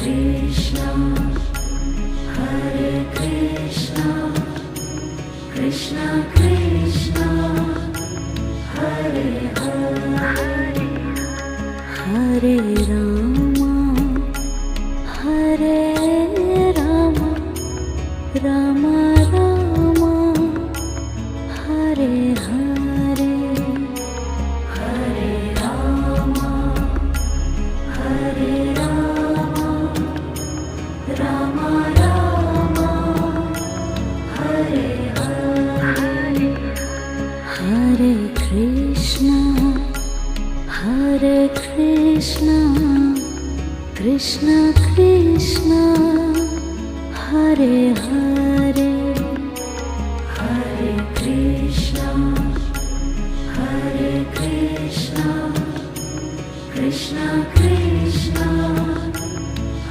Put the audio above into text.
Krishna, Hare Krishna, Krishna Krishna, Hare Hare, Hare Rama, Hare Rama, Rama Rama, Hare Hare, Hare Rama, Hare Rama, Rama Rama, Hare Hare, Hare Krishna, Hare Krishna, Krishna Krishna, Hare Hare, Hare Krishna, Hare Krishna, Krishna Krishna,